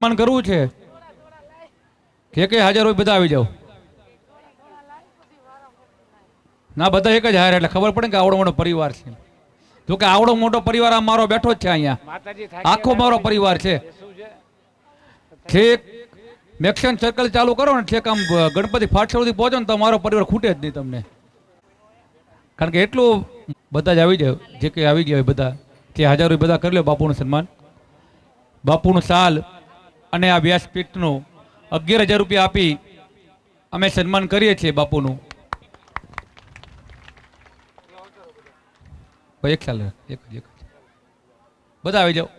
સન્માન કરવું છે કે હાજર હોય બધા આવી જાઓ. ના બધા એક જ હારે એટલે ખબર પડે કે આવડો મોટો પરિવાર છે. જો કે આવડો મોટો પરિવાર આ મારો બેઠો જ છે અહીંયા, આખો મારો પરિવાર છે. છેક મેક્શન સર્કલ ચાલુ કરો ને છેક આમ ગણપતિ ફાટ સુધી પહોંચો ને તો મારો પરિવાર ખૂટે જ નહીં તમને. કારણ કે એટલું બધા જ આવી જાય, જે કંઈ આવી ગયા હોય બધા તે હાજર હોય બધા કરી લો બાપુનું સન્માન. બાપુનું સાલ અને આ વ્યાસપીઠનું 11,000 રૂપિયા આપી અમે સન્માન કરીએ છીએ બાપુનું. એક સાલ એક બધા આવી જાઓ.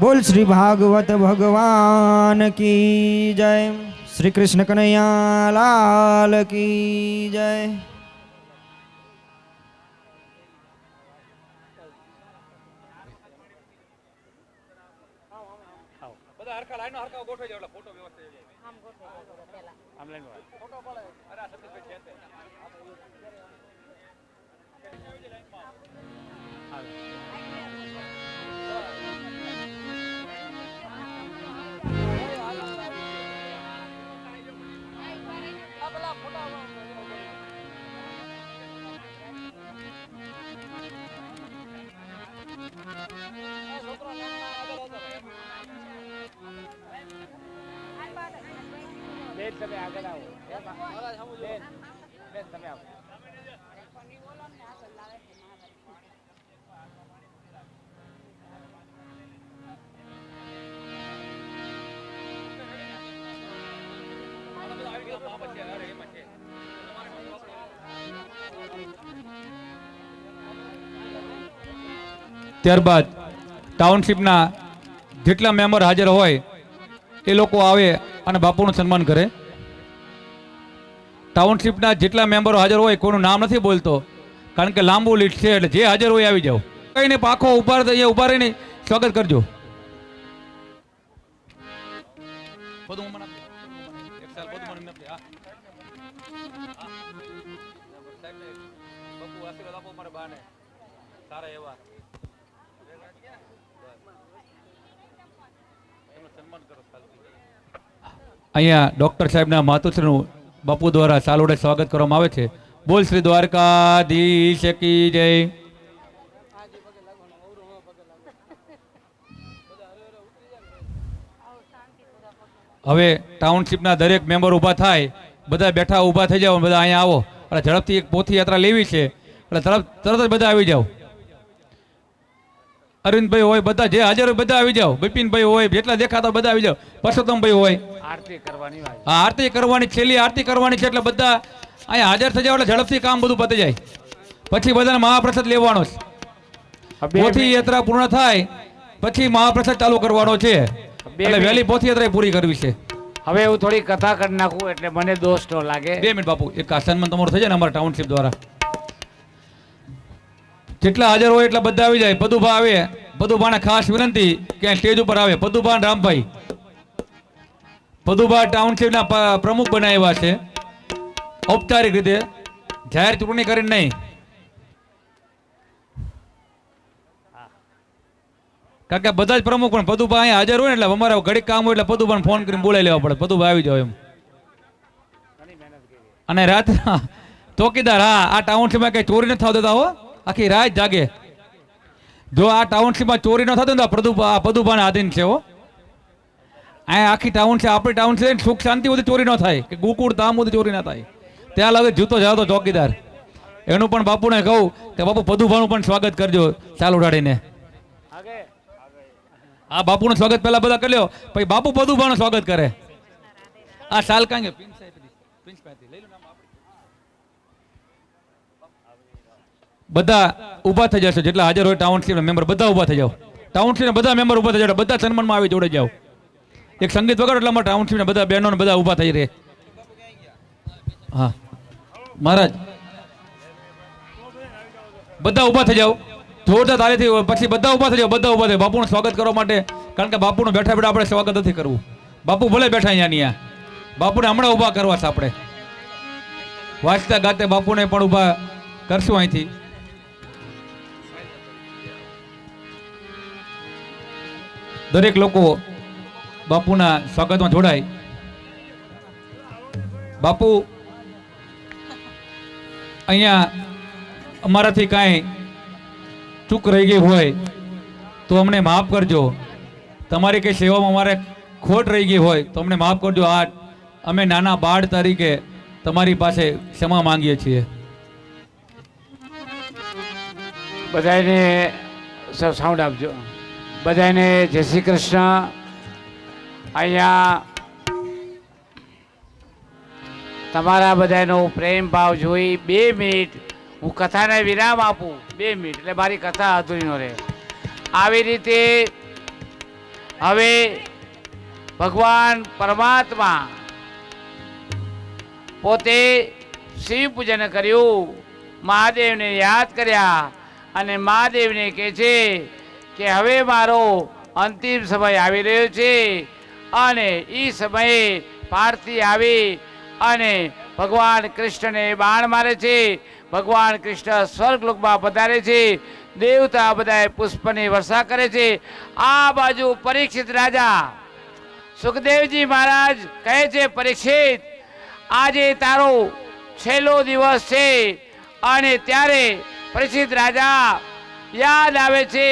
બોલ શ્રી ભાગવત ભગવાન કી જય, શ્રી કૃષ્ણ કનૈયા લાલ કી જય. બધા હરખા લાઈનો હરખા ગોઠવી જાવ એટલે ફોટો વ્યવસ્થિત આમ ગોઠવો પહેલા આમ લાઈન માં ફોટો પડે. અરે આ સતીશભાઈ છે તે તમે આગળ આવો. તમે આવો. ત્યારબાદ ટાઉનશીપના જેટલા મેમ્બર હાજર હોય એ લોકો આવે અને બાપુનું સન્માન કરે. ટાઉનશીપના જેટલા મેમ્બરો હાજર હોય કોઈનું નામ નથી બોલતો કારણ કે લાંબુ લિસ્ટ છે, એટલે જે હાજર હોય આવી જાઓ. કઈને પાખો અહીંયા ઉભા રહીને સ્વાગત કરજો. અહીંયા ડોક્ટર સાહેબના માતુશ્રીનું બાપુ દ્વારા સાલોડે સ્વાગત કરવામાં આવે છે. બોલ શ્રી દ્વારકાધીશ કી જય. હવે ટાઉનશીપના દરેક મેમ્બર ઊભા થાય, બધા બેઠા ઊભા થઈ જાઓ, બધા અહીંયા આવો. એટલે ઝડપથી એક પોથી યાત્રા લેવી છે એટલે તરત જ બધા આવી જાઓ. અરવિંદભાઈ હોય બધા જે હાજર હોય બધા આવી જાઓ. બિપિનભાઈ હોય જેટલા દેખાતા બધા આવી જાઓ. પરસોત્તમભાઈ હોય આરતી કરવાની, હા આરતી કરવાની, છેલ્લી આરતી કરવાની છે એટલે બધા અહીંયા હાજર થઈ જાવ એટલે ઝડપથી કામ બધું પતી જાય. પછી બધાને મહાપ્રસાદ લેવાનો છે. પોથી યાત્રા પૂર્ણ થાય પછી મહાપ્રસાદ ચાલુ કરવાનો છે એટલે વહેલી પોથી યાત્રા પૂરી કરવી છે. હવે હું થોડી કથા કરી નાખું એટલે મને દોષ ન લાગે. 2 મિનિટ બાપુ, એક સન્માન તમારું થઈ જાય ને અમારા ટાઉનશીપ દ્વારા. જેટલા હાજર હોય એટલા બધા આવી જાય. પદુભા આવે, પદુભાને ખાસ વિનંતી કે સ્ટેજ ઉપર આવે. પદુભા રામભાઈ, પદુભા ટાઉનશીપના પ્રમુખ બનાવ્યા છે ઔપચારિક રીતે, જાહેર ચૂંટણી કરીને નહીં. કારણ કે બધા જ પ્રમુખ પણ પદુભા અહીંયા હાજર હોય ને એટલે અમારે ઘડીક કામ હોય એટલે પદુભાને ફોન કરીને બોલાવી લેવા પડે. પદુભા આવી જાવ એમ. અને રાતના ચોકીદાર, હા આ ટાઉનશીપમાં કઈ ચોરી નથી થવા દેતા હો, આખી રાત જાગે. જો આ ટાઉનશીપમાં ચોરી ન થતી ને તો પદુભાને આધીન છે હો. આ આખી ટાઉનશીપ આપણી ટાઉનશીપ સુખ શાંતિ બધી ચોરી ન થાય, કે ગુકુળ તામ બધી ચોરી ના થાય. ત્યાં લાગે જૂતો જાતો ચોકીદાર. એનું પણ બાપુને કહું કે બાપુ પદુભાનું પણ સ્વાગત કરજો ચાલ ઉડાડીને. આ બાપુનું સ્વાગત પહેલા બધા કરી લ્યો, પછી બાપુ પદુભાનું સ્વાગત કરે. આ સાલ કાંગે બધા ઊભા થઈ જશે. જેટલા હાજર હોય ટાઉનશીપના મેમ્બર બધા ઊભા થઈ જાઓ. ટાઉનશીપના બધા મેમ્બર ઊભા થઈ જાઓ, બધા સન્માનમાં આવી જોડે જાઓ. એક સંગીત વગાડો એટલે અમારા ટાઉનશીપના બધા બહેનો બધા ઊભા થઈ રહે. હા મહારાજ બધા ઊભા થઈ જાઓ જોરદાર તાળીથી. પછી બધા ઊભા થઈ જાઓ, બધા ઊભા થઈ બાપુનું સ્વાગત કરવા માટે. કારણ કે બાપુનું બેઠા બેઠા આપણે સ્વાગત નથી કરવું. બાપુ ભલે બેઠા અહીંયા, બાપુને હમણાં ઊભા કરવા છે આપણે. વાંચતા ગાતે બાપુને પણ ઊભા કરશું અહીંથી. દરેક લોકો બાપુના સ્વાગતમાં જોડાય. બાપુ અહીંયા અમારાથી કાંઈ ચૂક રહી ગઈ હોય તો અમને માફ કરજો. તમારી કઈ સેવામાં અમારે ખોટ રહી ગઈ હોય તો અમને માફ કરજો. આ અમે નાના બાળ તરીકે તમારી પાસે ક્ષમા માંગીએ છીએ. બધાને સાઉન્ડ આપજો. બધાને જય શ્રી કૃષ્ણ. અહીંયા તમારા બધાનો પ્રેમ ભાવ જોઈ 2 મિનિટ હું કથાને વિરામ આપું. 2 મિનિટ એટલે મારી કથા અધૂરી ન રહે. આવી રીતે હવે ભગવાન પરમાત્મા પોતે શિવ પૂજન કર્યું, મહાદેવને યાદ કર્યા અને મહાદેવને કહે છે કે હવે મારો અંતિમ સમય આવી રહ્યો છે અને એ સમયે પાર્થી આવી અને ભગવાન કૃષ્ણને બાણ મારે છે. ભગવાન કૃષ્ણ સ્વર્ગલોકમાં પધારે છે. દેવતા બધાએ પુષ્પની વર્ષા કરે છે. આ બાજુ પરીક્ષિત રાજા સુખદેવજી મહારાજ કહે છે, પરીક્ષિત આજે તારો છેલ્લો દિવસ છે. અને ત્યારે પરીક્ષિત રાજા યાદ આવે છે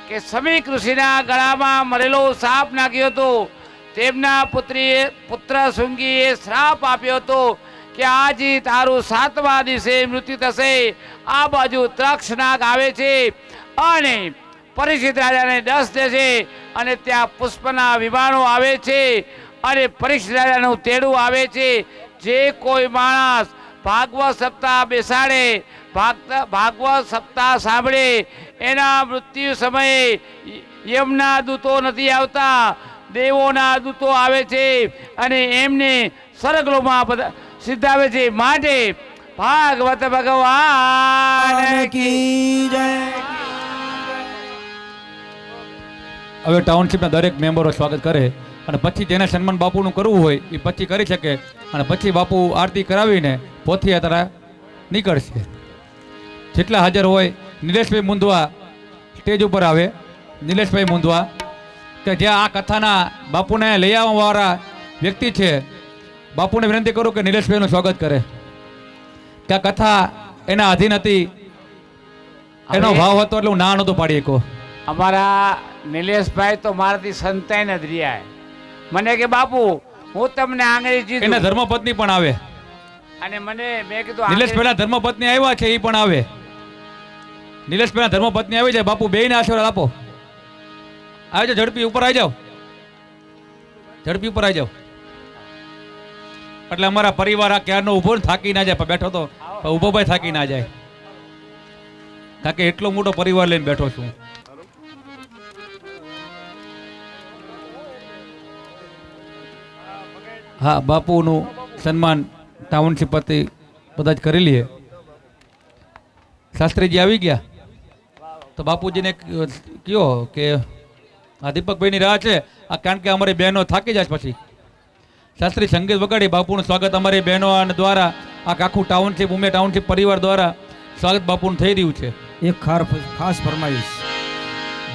કે સમીક ઋષિના ગળામાં મરેલો સાપ નાખ્યો હતો. તેમના પુત્ર શૃંગીએ શ્રાપ આપ્યો હતો કે આજે તારું 7મા દિવસે મૃત્યુ થશે. આ બાજુ ત્રક્ષનાગ આવે છે અને પરીક્ષિત રાજાને દસ દે છે અને ત્યાં પુષ્પના વિમાનો આવે છે અને પરીક્ષિત રાજાનું તેડું આવે છે. જે કોઈ માણસ ભાગવત સપ્તાહ બેસાડે, ભાગવત સપ્તાહ સાંભળે, એના મૃત્યુ સમયે યમના દૂતો નથી આવતા, દેવોના દૂતો આવે છે અને એમને સ્વર્ગલોકમાં સિદ્ધાવે છે. માટે ભાગવત ભગવાન કી જય. હવે ટાઉનશીપના દરેક મેમ્બરો સ્વાગત કરે અને પછી જેને સન્માન બાપુનું કરવું હોય એ પછી કરી શકે અને પછી બાપુ આરતી કરાવીને પોથી યાત્રા નીકળશે. જેટલા હાજર હોય નિલેશભાઈ મુંદવા સ્ટેજ ઉપર આવે. નિલેશભાઈ મુંદવા કે જ્યાં આ કથાના બાપુને લઈ આવવાવાળા વ્યક્તિ છે, બાપુને વિનંતી કરું કે નિલેશભાઈનું સ્વાગત કરે. કે આ કથા એના અધીન હતી, એનો ભાવ હતો એટલે હું ના નહોતો પાડી શકો. અમારા નિલેશભાઈ તો મારાથી સંતાન જ રહ્યા. મને કે બાપુ હું તમને આંગળી એના જીતું. ધર્મપત્ની પણ આવે. અને મને મેં કીધું નિલેશભાઈના ધર્મપત્ની આવ્યા છે, એ પણ આવે. નિલેશભાઈના ધર્મપત્ની આવી જાય. બાપુ બેયને આશીર્વાદ આપો. આવી જાઓ, ઝડપી ઉપર આવી જાઓ, ઝડપી ઉપર આવી જાઓ. એટલે અમારા પરિવાર આ ક્યારનો ઉભો થાકી ના જાય. બેઠો તો ઉભો ભાઈ થાકી ના જાય, કારણ કે એટલો મોટો પરિવાર લઈને બેઠો છું. હા, બાપુનું સન્માન ટાઉનશીપ પરથી બધા જ કરી લઈએ. શાસ્ત્રીજી આવી ગયા તો બાપુજીને કયો કે આ દીપકભાઈની રાહ છે. આ કારણ કે અમારી બહેનો થાકી જાય પછી શાસ્ત્રી સંગીત વગાડી બાપુનું સ્વાગત અમારી બહેનો દ્વારા આખું ટાઉનશીપ ઉમે ટાઉનશીપ પરિવાર દ્વારા સ્વાગત બાપુનું થઈ રહ્યું છે. એક ખાસ ફરમાઈશ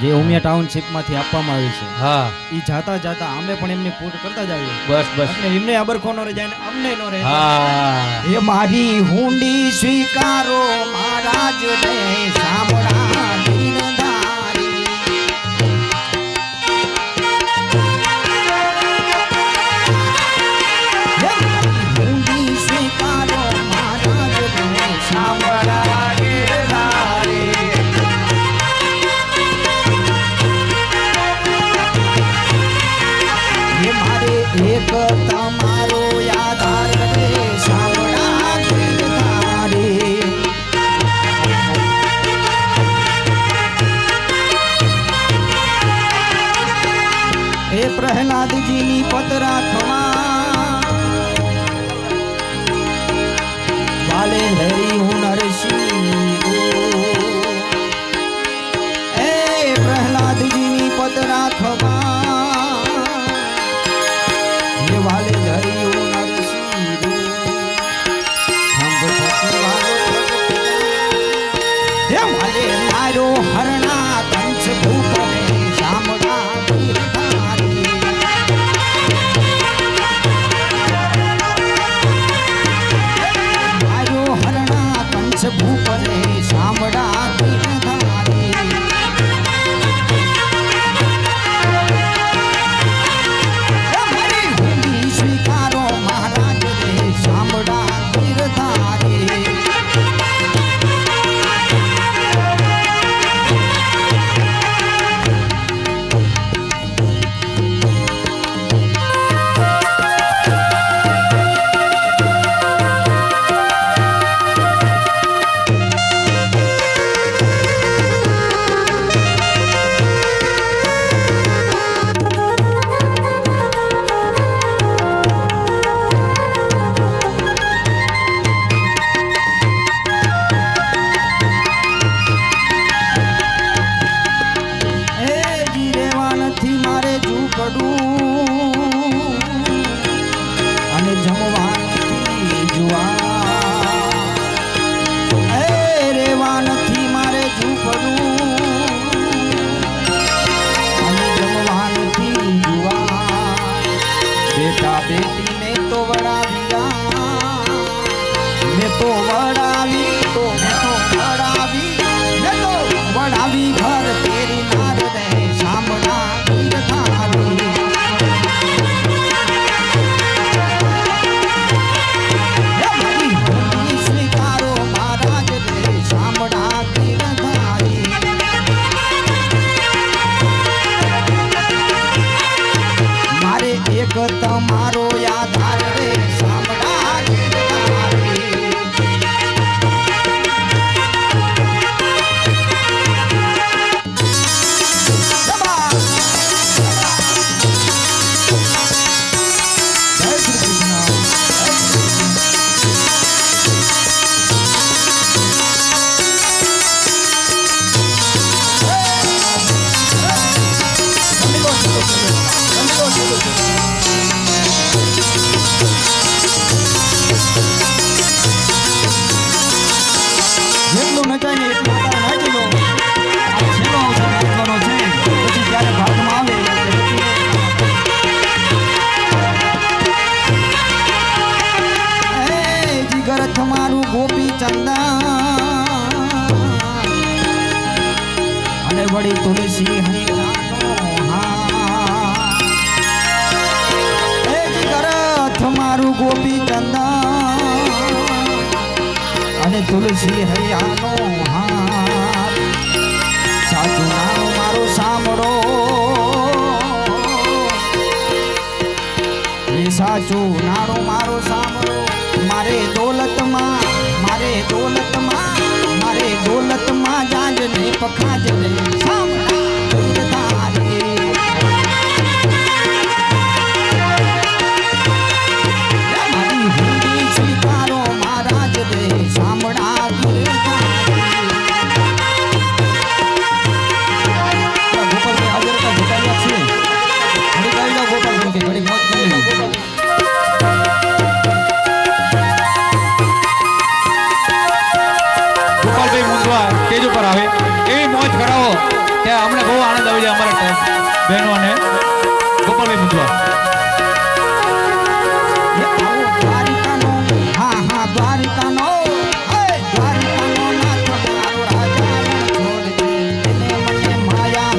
જે ઉમિયા ટાઉનશીપમાંથી આપવામાં આવી છે. હા, ઈ જાતા જાતા અમે પણ એમને પૂર્ણ કરતા જઈએ. બસ બસ. એટલે એમને અબરખો નો રહે જાય ને અમને નો રહે. હા, એ મારી હુંડી સ્વીકારો મહારાજ ને સાંભળા દીનધારી. એ મારી હુંડી સ્વીકારો મહારાજ ને સાંભળા દીનધારી. એ મારે એક તમારો આધાર રે સાંભળા દીનધારી. એ પ્રહલાદજીની પદ રાખવા વાલે હરી હું નરસિંહ. એ પ્રહલાદજીની પદ રાખવા વાલે હરી હું નરસિંહ. હે વાલે મારો હરણા કંસ ભૂપને સાંભળા જગત મારો આધાર રે સાંભળા ગીરધારી. જય શ્રી કૃષ્ણ. જેટલું નચાય ને એટલું અત્યારે નાચી લો. આ છેલ્લો અવસર નાચવાનો છે. પછી જ્યારે ભાગમાં આવે એ જીગર તમારું ગોપી ચંદન અને વળી તુલસી તમારું ગોપી ચંદન અને તુલસી હૈયાનો હાથ. સાચું નામ મારું સાંભળો એ સાચું નાણું મારું સાંભળો. મારે દોલતમાં જાજ ને પખાજ ને સાંભળા સ્વીકારો મહારાજ રે સાંભળા ગોપાલભાઈ હાજર હતા ભૂકાઈ છે. ઘડી કાઢી લો ગોપાલભાઈ કે ઘડી મોજ કરી લો. ગોપાલભાઈ મુંદવા સ્ટેજ ઉપર આવે એવી મોજ કરાવો કે અમને બહુ આનંદ આવી જાય અમારા બહેનોને. ગોપાલભાઈ મુંદવા દ્વારિકાનો નાથ મારો રાજા છોડ દે. એને મને માયા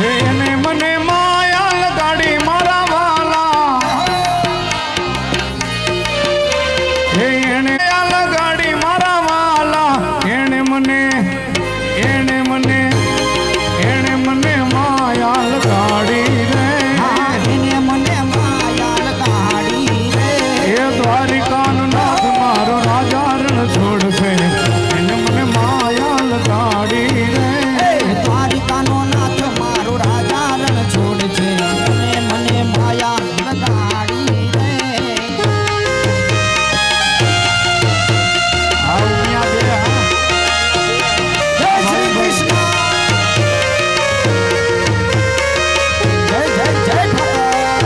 એને મને માયા લગાડી મારા વાલા. એને લગાડી મારા વાલા. એને મને માયા લગાડી રે. એને મને માયા લગાડી રે. એ દ્વારિકાનો નાથ મારો રાજા રણ છોડશે. એને મને માયા લગાડી રે. દ્વારિકાનો નાથ મારો રાજા રણ છોડ છે. અને મને માયા લગાડી રે. આવું ત્યાં બે હા. જય શ્રી કૃષ્ણ. જય જય જય ઠાકર.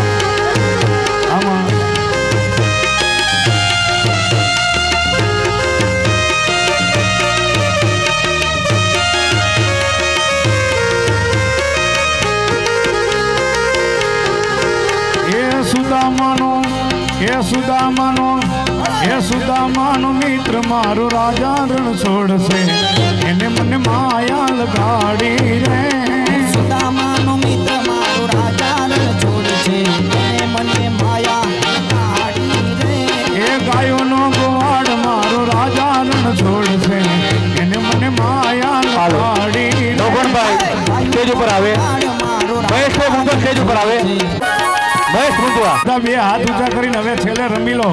આમાં એ સુદામાનો મિત્ર મારો રાજા રણ છોડશે. એને મને માયા લગાડી રે. સુદામાનો મિત્ર મારો રાજા રણ છોડ છે. અને મને માયા લગાડી રે. એ ગાયોનો ગોવાળ મારો રાજા રણ છોડશે. એને મને માયા લગાડી રે. લોખંડભાઈ સ્ટેજ ઉપર આવે. મહેશભાઈ મુંદવા સ્ટેજ ઉપર આવે. મહેશ મુંદવા બધા બે હાથ ઊંચા કરીને હવે છેલ્લે રમી લો.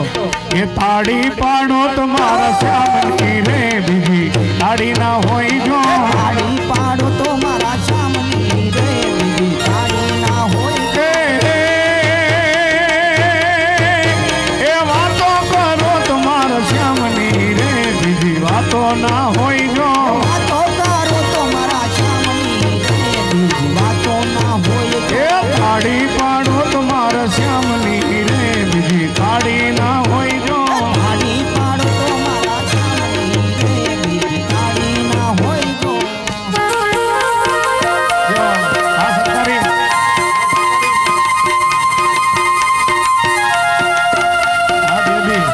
એ તાળી પાડો તમારા શ્યામની રે. બીજી તાળી ના હોય જો. તાળી પાડો તો મારા સામની રે. બીજી તાળી ના હોય. એ વાતો કરો તમારા શ્યામની રે. બીજી વાતો ના હોય જો. વાતો કરો તો મારા સામની રે. બીજી વાતો ના હોય. એ તાળી પાડો તમારા શ્યામની રે. બીજી તાળી ના હોય જો. તાળી પાડો તો મારા સામની રે. બીજી તાળી ના હોય તો. જો, આ સરકારી આ બેબી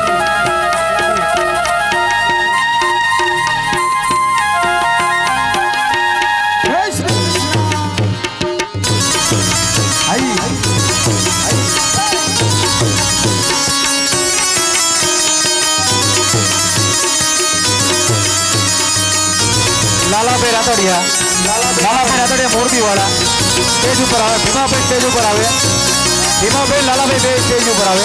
લાલાભાઈ રાતડિયા મોરબી વાળા સ્ટેજ ઉપર આવે, ભીમાભાઈ સ્ટેજ ઉપર આવે, ભીમાભાઈ લાલાભાઈ બે સ્ટેજ ઉપર આવે,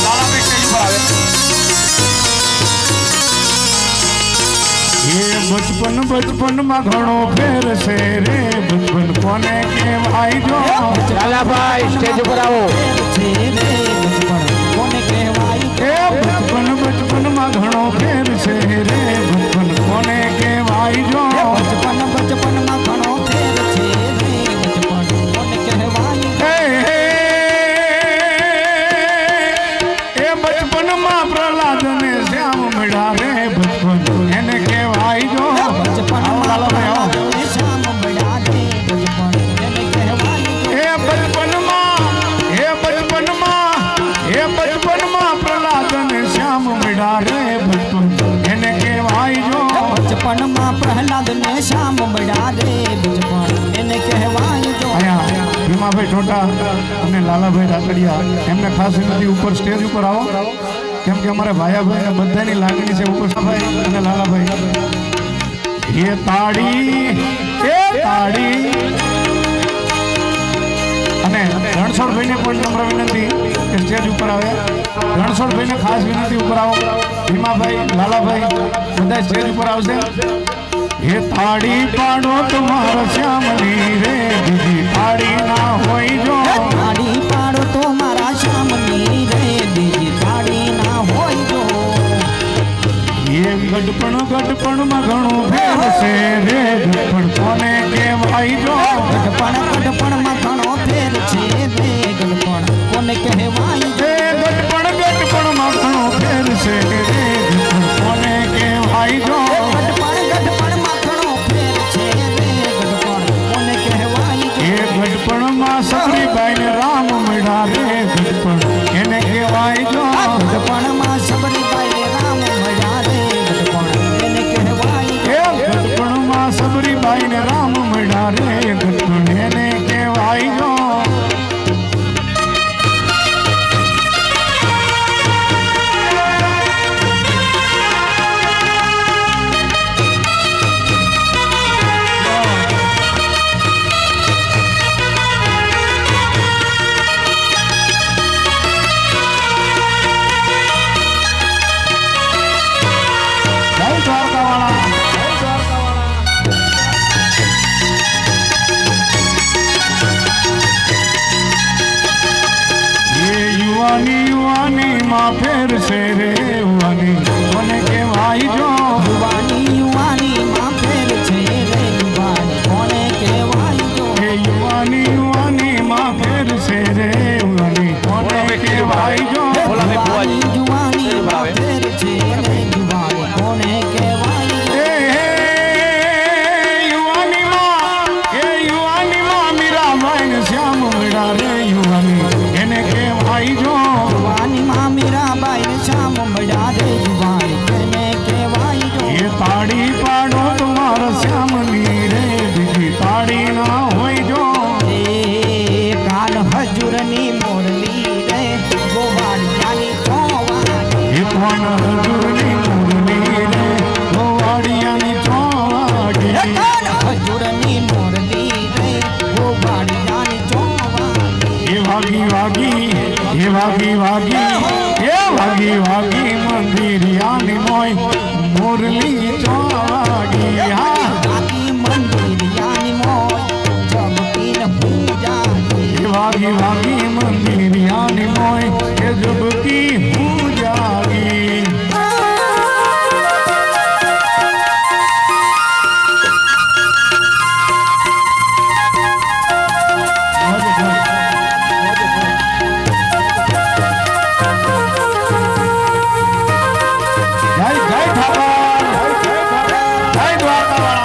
લાલાભાઈ સ્ટેજ ઉપર આવે. એ બચપન બચપન માં ઘણો ફેર છે રે, બચપન કોને કહેવાય જો. લાલાભાઈ સ્ટેજ ઉપર આવો. છે રે બચપન કોને કહેવાય? એ બચપન બચપન માં ઘણો ફેર છે રે, બચપન કોને કહેવાય જો. બચપન બચપન માં ઘણો ફેર છે રે, બચપન કોને કહેવાય? એ બચપન માં પ્રહલાદ ને શ્યામ મળ્યા રે, બચપન એને કહેવાય જો. બચપન લાલાભાઈ શ્યામ મળ્યા રે, બચપન એને કહેવાય? એ બચપનમાં પ્રહલાદ ને શ્યામ મળ્યા રે, બચપન એને કહેવાય જો. બચપનમાં પ્રહલાદ ને શ્યામ મળ્યા રે, બચપન એને કહેવાય જો. અહીંયા ભીમાભાઈ ઠોટા અને લાલાભાઈ રાતડિયા એમને ખાસ વિનંતી ઉપર સ્ટેજ ઉપર આવો, કેમ કે અમારા ભાયાભાઈ ને બધાની લાગણી છે ઉપર ભાઈ અને લાલાભાઈ. એ તાળી અને રણછોડભાઈ ને પણ નમ્ર વિનંતી કે સ્ટેજ ઉપર આવે. રણછોડભાઈ ને ખાસ વિનંતી ઉપર આવો. ભીમાભાઈ લાલાભાઈ બધા સ્ટેજ ઉપર આવશે. એ તાળી પાડો તમારા શ્યામની રે, બીજી તાળી ના હોય જો. તાળી પાડો તો મારા શ્યામની રે, બીજી તાળી ના હોય જો. એ ગડપણ માં ઘણું ફેર છે રે, ગડપણ કોને કહેવાય જો. ગડપણ માં ઘણો ફેર છે રે, ગડપણ કોને કહેવાય જો. એ ગડપણ માં ઘણો ફેર છે રે, ગડપણ કોને કહેવાય જો. ગડપણ માં ઘણો ફેર છે રે, ગડપણ કોને કહેવાય જો. એ ગડપણ માં સબરીબાઈ ને રામ મળ્યા રે, ગડપણ એને કહેવાય જો. ગડપણ માં સબરીબાઈ રામ મળ્યા રે, ગડપણ એને કહેવાય જો. એ ગડપણ માં સબરીબાઈ ને રામ મળ્યા રે, ગડપણ એને કહેવાય જો. જય દ્વારકાવાળા. એ યુવાની માં ફેર છે રે, યુવાની કોને કહેવાય જો. યુવાની માં ફેર છે રે, યુવાની કોને કહેવાય જો. એ યુવાની માં ફેર છે રે, યુવાની કોને કહેવાય જો. યુવાની માં ફેર છે રે, યુવાની કોને કહેવાય જો. એ યુવાની માં મીરાબાઈ ને શ્યામ મળ્યા રે, યુવાની એને કહેવાય જો. યુવાની માં મીરાબાઈ ને શ્યામ મળ્યા રે, યુવાની કોને કહેવાય જો. એ તાળી પાડો તમારા શ્યામની રે, બીજી તાળી ના હોય જો. એ કાન હજુરની મોરલી રે, ગોવાળિયાની ચોવાડી. એ કોણ હજુરની મુરલી રે, ગોવાળિયાની ચોવાડી. કાન હજુરની મોરલી રે, ગોવાળિયાની ચોવાડી. એ વાગી વાગી મંદિરિયાની મોય મુરલી ચોવાડી. હા બાકી મંદિરિયાની મોય જગતીને પૂજાડી. એ વાગી મંદિરિયાની મોય એ જબકી હું જાગી. જય ઠાકર, જય દ્વારકાવાળા.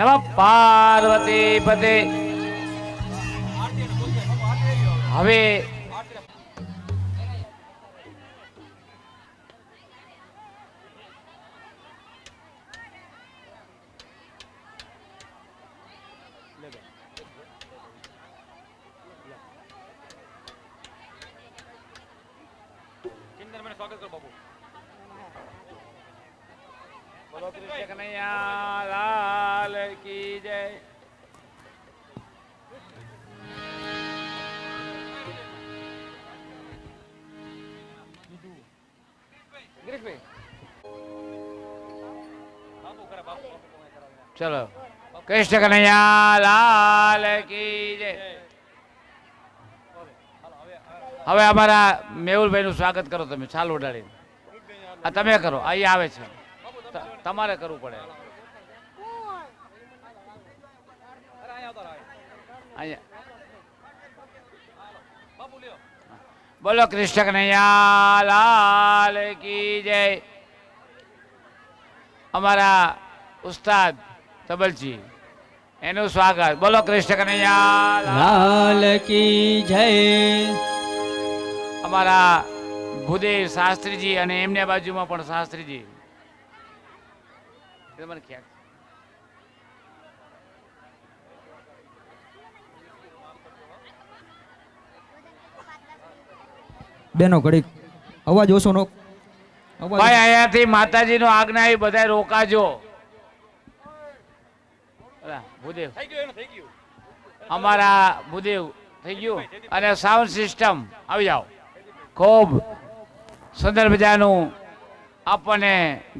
નમઃ પાર્વતી પતે. હવે બોલો કૃષ્ણ કનૈયા લાલ કી જય. ચલો કૃષ્ણ કનૈયા લાલ કી જય. હવે અમારા મેહુલભાઈ નું સ્વાગત કરો તમે છાલ ઉડાડીને. આ તમે કરો, અહીં આવે છે, તમારે કરવું પડે. અહીંયા બોલો કૃષ્ણ કનૈયા લાલ કી જય. અમારા ઉસ્તાદ તબલજી એનું સ્વાગત. બોલો કૃષ્ણ કનૈયા લાલ કી જય. અમારા ભૂદેવ શાસ્ત્રીજી અને એમને બાજુમાં પણ શાસ્ત્રીજી. એ મને ખ્યાલ છે. બેનો ઘડીક અવાજ ઓછો નો. ભાઈ અહીંયાથી માતાજીનો આજ્ઞા એ બધા રોકાજો. ભૂદેવ અમારા ભૂદેવ થઈ ગયું. અને સાઉન્ડ સિસ્ટમ આવી જાઓ. ખૂબ સુંદર મજાનું આપણને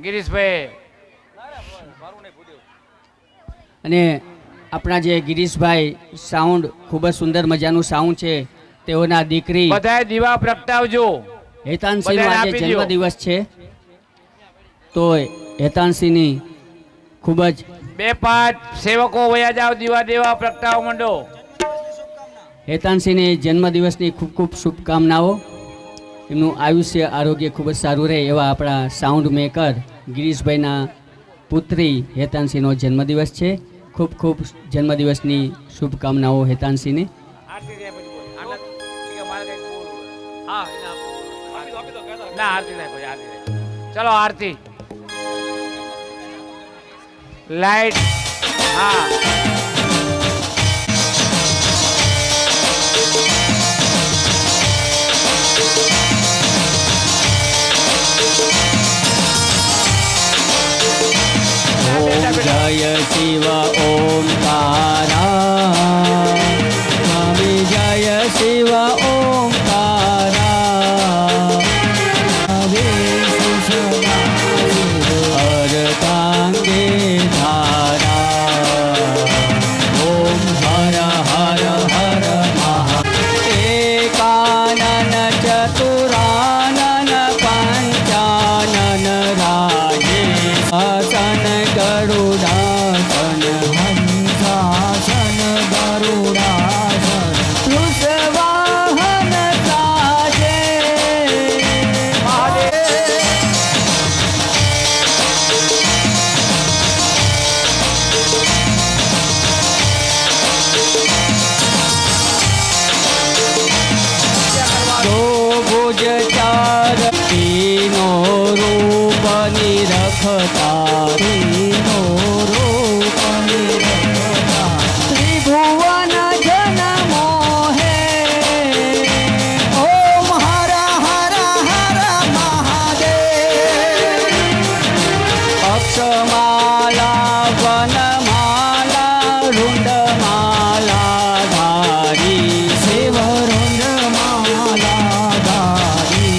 ગિરીશભાઈ અને આપણા જે ગિરીશભાઈ સાઉન્ડ ખૂબ જ સુંદર મજાનું સાઉન્ડ છે, તેઓના દીકરી બધાએ દીવા પ્રગટાવજો. હેતાનસિંહનો બધાને આજે આપી દ્યો. જન્મદિવસ છે, તો હેતાનસિંહની ખૂબ જ 2-5 સેવકો વયા જાઓ, દીવા દેવા પ્રગટાવવા માંડો. હેતાનસિંહની જન્મદિવસની ખૂબ ખૂબ શુભકામનાઓ. એમનું આયુષ્ય આરોગ્ય ખૂબ જ સારું રહે એવા આપણા સાઉન્ડ મેકર ગિરીશભાઈના પુત્રી હેતાનસિંહનો જન્મદિવસ છે. ખૂબ ખૂબ જન્મદિવસની શુભકામનાઓ હેતાનસિંહને. આરતી થાય પછી બોલ. આટલા ઠીક છે, મારે કંઈક બોલવું હોય. હા એને આપો. ના આરતી થાય પછી આરતી થાય. ચલો આરતી. લાઈટ. હા જય શિવ ઓમકારા, સ્વામી જય શિવ ઓમકારા. અર્ધાંગે ધારા. ઓમ હર હર હર મહા. એકાનન ચતુરાનન પંચાનન રાજે આસન ગરુડાસન હંસાસન ગરુડાસન વૃષવાહન સાજે દો ભુજ ચાર તીનો રૂપ નિરખતા, તીનો રૂપ નિરખતા ત્રિભુવન જન મોહે. ઓમ હર હર હર મહાદેવ. અક્ષમાલા વનમાલા રુંડમાલા ધારી શિવ રુંડ માલા ધારી.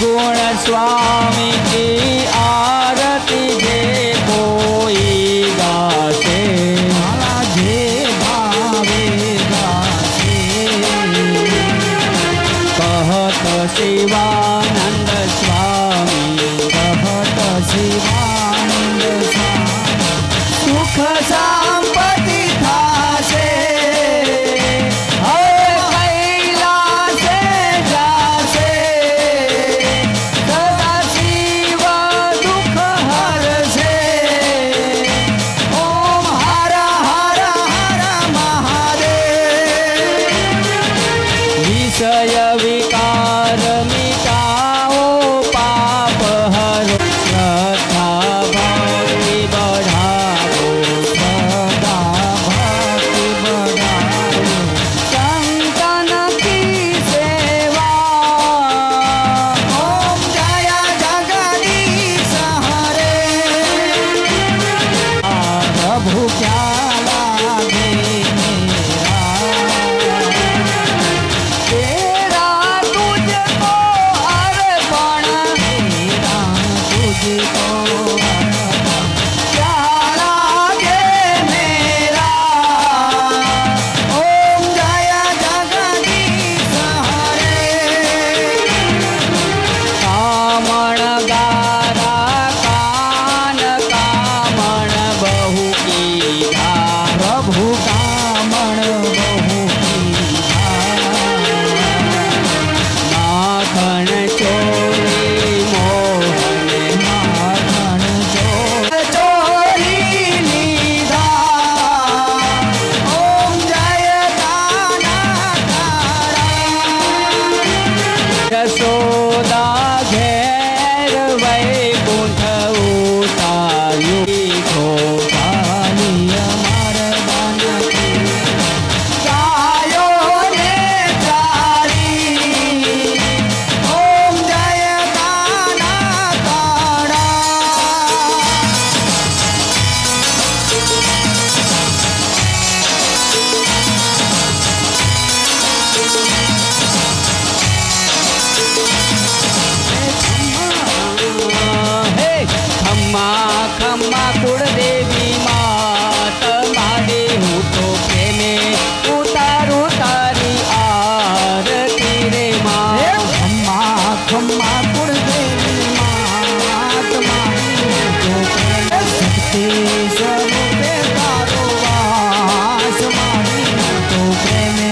ગુણ સ્વામી કી આરતી જે કોઈ ગાશે, મારા જે ભાવે ગાશે. શિવાનંદ સ્વામી કહત શિવાનંદ સ્વામી સુખ સંપત્તિ થાશે હવે કૈલાસે જાશે સદા શિવ દુઃખ હરશે ઓમ હર હર હર મહાદેવ વિષય વિકાર મિટાઓ પાપ હરો શ્રદ્ધા ભક્તિ બઢાવો સદા ભક્તિ બઢાવો સંતન કી સેવા ઓમ જય જગદીશ હરે પ્રભુ ક્યાં લાગે તેરા તુજકો અર્પણ મેરા તુજકો ક્યાં લાગે મેરા ઓમ જય જગદીશ હરે કામણ ગારા કાન કામણ બહુ કીધા પ્રભુ કામણ બહુ માખણ ચોરી મોહન માખણ ચોરી લીધા ઓમ જય કાના તારા યશોદા ઘેર વૈકુંઠ ઉતાર્યું કાલી અમાર બાનકી ગાયો ને ચારી ઓમ જય કાના તારા હે ખમ્મા ખમ્મા કુળદેવી માત માડે હું તો પ્રેમે ઉતારું તારી આરતી રે માં ખમ્મા ખમ્મા કુળદેવી માત મારી તો પ્રેમ શક્તિ સ્વરૂપે તારો વાસ મારી તો પ્રેમે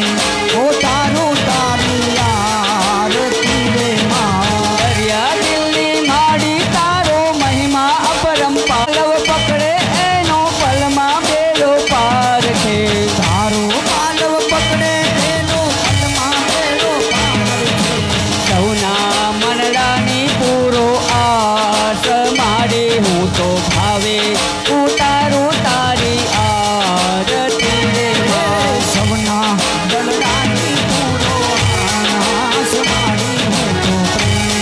ઓ તારું તારી આરતી રે માં દરિયા દિલની માડી તારો મહિમા અપરંપાર લવ પકડે એનો પલમાં બેડો પાર છે તારો પાલવ પકડે એનો પલમાં બેડો પાર છે સૌના મનડાની પૂરો આસ માડે હું તો ભાવે ઉતારું તારી આરતી રે માં સવના દલડાની પૂરો આસ મારી હું તો પ્રેમે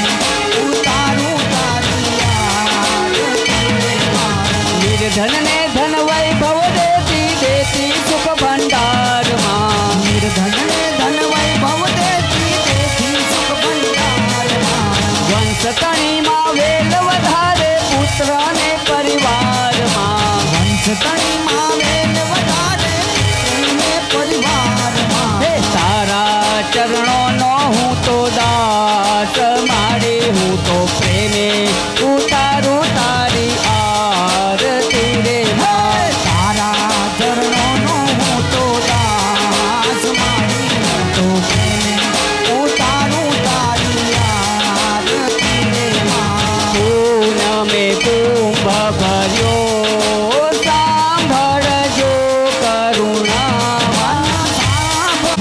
ઉતારું તારી આરતી રે માં નિર્ધન ને ધન વૈભવ દેતી દેતી સુખ ભંડારમાં નિર્ધનને ધન વૈભવ દેતી દેતી સુખ ભંડારમાં વંશ તણીમાં વેલ વધારે પુત્ર ને પરિવારમાં વંશ તણીમાં વેલ વધારે એને પરિવારમાં હે તારા ચરણોનો હું તો દાસ માડે હું તો પ્રેમે ઉતારું તારી આરતી રે માં તારા ચરણોનો હું તો દાસ મારી હું તો પ્રેમે ઉતારું તારી આરતી રે માં પૂનમે કુંભ ભર્યો સાંભળજો કરુણા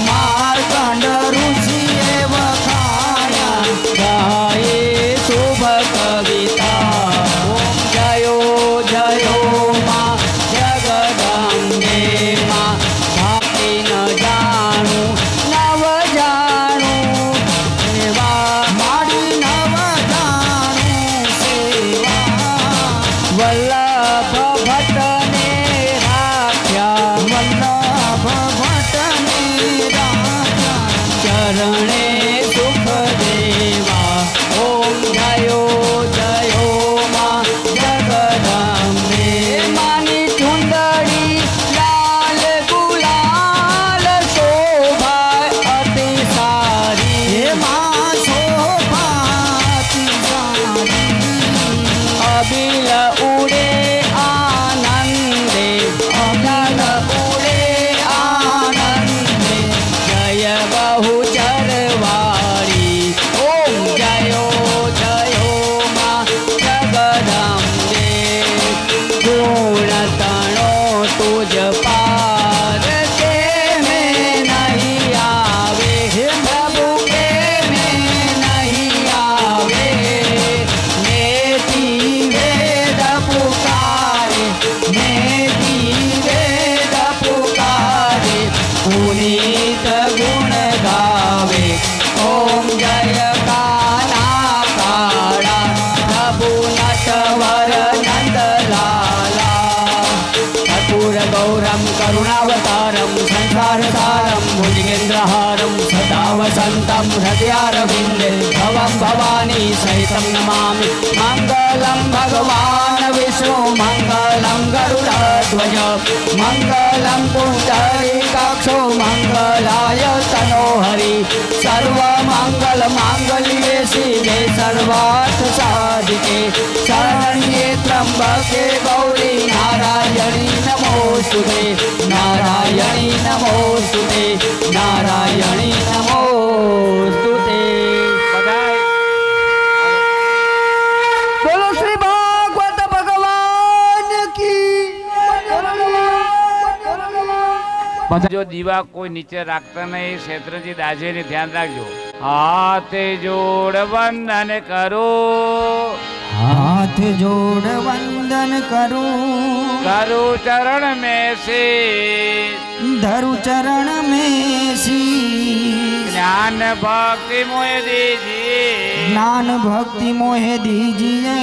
માર્કંડ ઋષિએ વખાણ્યા ગાયે શુભ કવિતા ઓમ જયો જયો માં જગદંબે માં ભક્તિ ન જાણું નવ જાણું એવા માડી નવ જાણું સેવા વલ્લભ ભટ્ટને રાખ્યા વલ્લભ ભટ્ટને રાજા ચરણે સુખ દેવા ઓમ જયો જયો માં જગદંબે માની ચુંદડી લાલ ગુલાલ શોભા અતિ સારી હે માં બહુ ચરવાળી ઓમ જયો જયો માં જગદંબે ગુણ તણો તુજ પાર કે મેં નહીં આવે હે પ્રભુ કે મેં નહીં આવે નેતી વેદ પુકારે નેતી વેદ પુકારે પુનીત ગુણ ગાવે ઓમ જય કાના કાળા પ્રભુ નટવર નંદલાલા કપૂર ગૌરમ કરુણાવતારમ સંસાર સારમ ભુજગેન્દ્રહારમ સદા વસંતમ હૃદયારવિંદે ભવમ ભવાની સહિતમ નમામિ મંગલમ ભગવાન વિષ્ણુ મંગલમ ગરુડધ્વજ મંગલમ પુંડરીકાક્ષો મંગલાય તનો હરિ સર્વ મંગલ માંગલ્યે શિવે સર્વાર્થ સાધિકે શરણ્યે ત્રંબકે ગૌરી નારાયણી નમોસ્તુતે નારાયણી નમોસ્તુતે નારાયણી નમોસ્તુતે બધાય બોલો શ્રી ભાગવત ભગવાન કી જો દીવા કોઈ નીચે રાખતા નહીં ક્ષેત્રજી દાજેને ધ્યાન રાખજો હાથે જોડ વંદન કરો હાથ જોડ વંદન કરું કરું ચરણ મેં સે ધરુ ચરણ में सी જ્ઞાન ભક્તિ મોય દીજીએ ज्ञान भक्ति मोहे दीजिए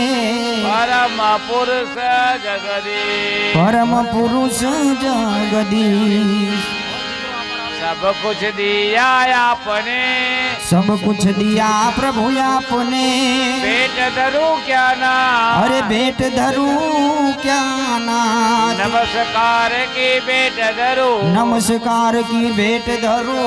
પરમ પુરુષ જગદીશ परम पुरुष जगदीश सब कुछ दिया आपने सब कुछ दिया प्रभु आपने पेट धरू क्या ना अरे भेंट धरूं क्या नाथ नमस्कार की बेट धरू नमस्कार की भेंट धरूं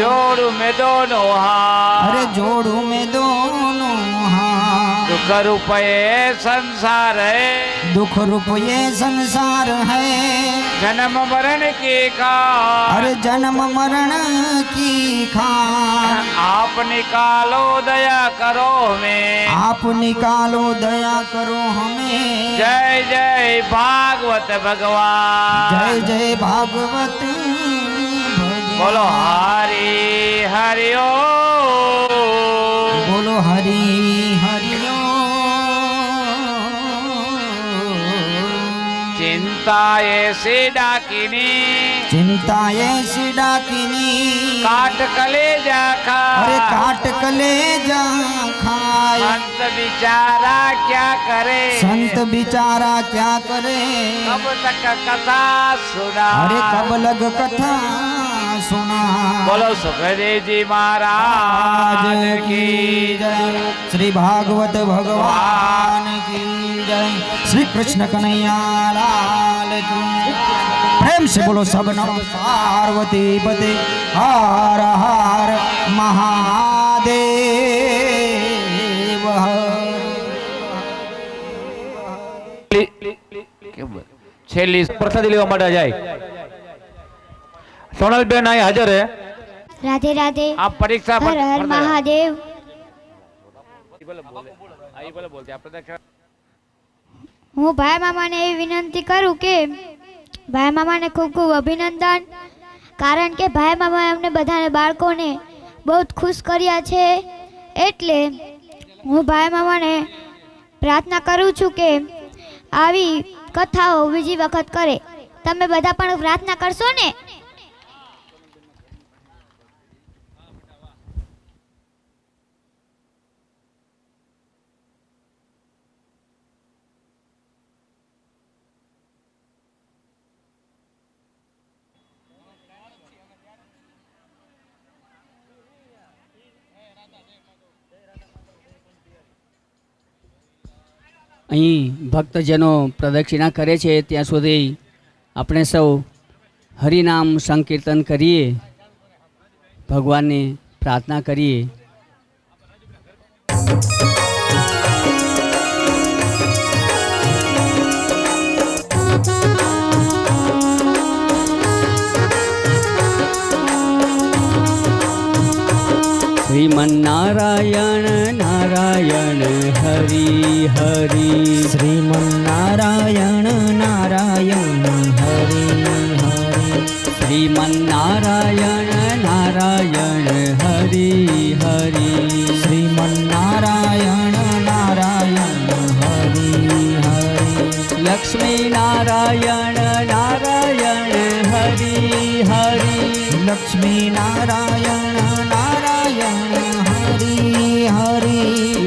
जोड़ू में दोनों हाथ अरे जोड़ू में दोनों हाथ दुख रूपये संसार है दुख रूप ये संसार है जन्म मरण के का अरे जन्म मरण की खान आप निकालो दया करो हमें आप निकालो दया करो हमें जय जय भागवत भगवान जय जय भागवत बोलो हरि हरि ओ बोलो हरि हरि चिंता ऐसे डाकिनी चिंता ऐसी डाकिनी काट कलेजा खा अरे काट कलेजा खाए संत बिचारा क्या करे संत बिचारा क्या करे कब तक कथा सुना अरे कब लग कथा सुना बोलो सुखदेव जी महाराज आज की की जय श्री भागवत भगवान की जय श्री कृष्ण कन्हैया लाल की प्रेम से बोलो सब नमः पार्वती पते हर हर महादेव છેલ્લી પ્રસાદી લેવા માટે જાય સોનલબેન અહીં હાજર હે राधे राधे આ પરીક્ષા हर हर महादेव હું ભાઈ મામાને એવી વિનંતી કરું કે ભાઈ મામાને ખૂબ ખૂબ અભિનંદન કારણ કે ભાઈ મામાએ અમને બધાને બાળકોને બહુ જ ખુશ કર્યા છે એટલે હું ભાઈ મામાને પ્રાર્થના કરું છું કે આવી કથાઓ બીજી વખત કરે તમે બધા પણ પ્રાર્થના કરશો ને અહીં ભક્તજનો પ્રદક્ષિણા કરે છે ત્યાં સુધી આપણે સૌ હરિનામ સંકીર્તન કરીએ, ભગવાનને પ્રાર્થના કરીએ. શ્રીમન્નારાયણ નારાયણ હરિ હરિ શ્રીમન્નારાયણ નારાયણ હરિ હરિ શ્રીમન્નારાયણ નારાયણ હરિ હરિ શ્રીમન્નારાયણ નારાયણ હરિ હરિ લક્ષ્મી નારાયણ નારાયણ હરિ હરિ લક્ષ્મી નારાયણ નારાયણ હરિ હરિ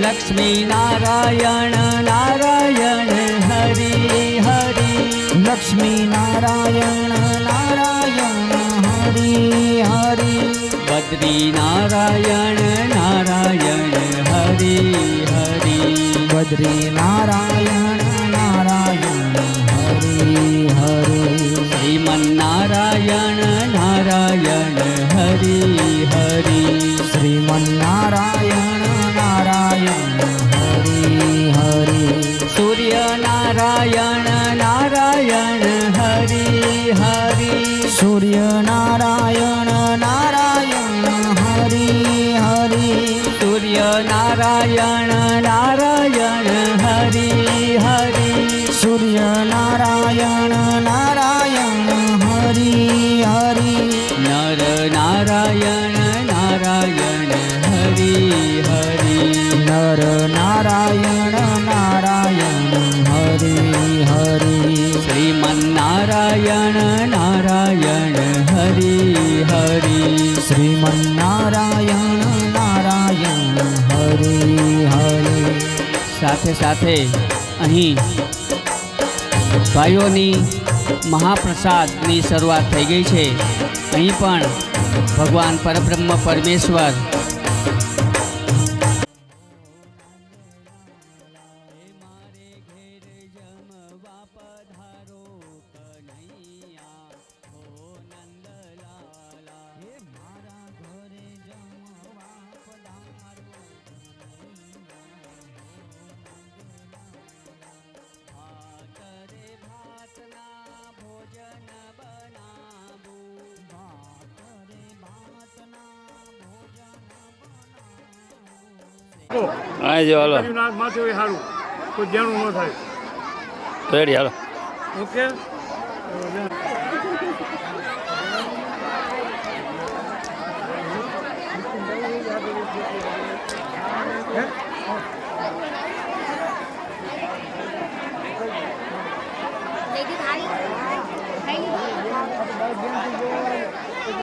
લક્ષ્મી નારાયણ નારાયણ હરિ હરિ લક્ષ્મી નારાયણ નારાયણ હરિ હરિ બદ્રી નારાયણ નારાયણ હરિ હરિ બદ્રી નારાયણ નારાયણ હરિ હરિ શ્રીમન્નારાયણ નારાયણ હરિ હરિ શ્રીમન્નારાયણ નારાયણ હરિ હરિ સૂર્ય નારાયણ નારાયણ હરિ હરિ સૂર્ય નારાયણ નારાયણ હરિ હરિ સૂર્ય નારાયણ નારાયણ હરિ હરિ સૂર્ય નારાયણ નારાયણ હરિ હરિ નર નારાયણ નારાયણ હરિ હરિ નર નારાયણ નારાયણ હરિ હરિ શ્રીમન્નારાયણ નારાયણ હરિ હરિ શ્રીમન્નારાયણ નારાયણ હરિ હરિ સાથે સાથે અહીં ભાઈઓની મહાપ્રસાદની શરૂઆત થઈ ગઈ છે. અહીં પણ ભગવાન પરબ્રહ્મ પરમેશ્વર હા જો હાલો માથે હોય સારું કોઈ જાણું ન થાય રેડી હાલો ઓકે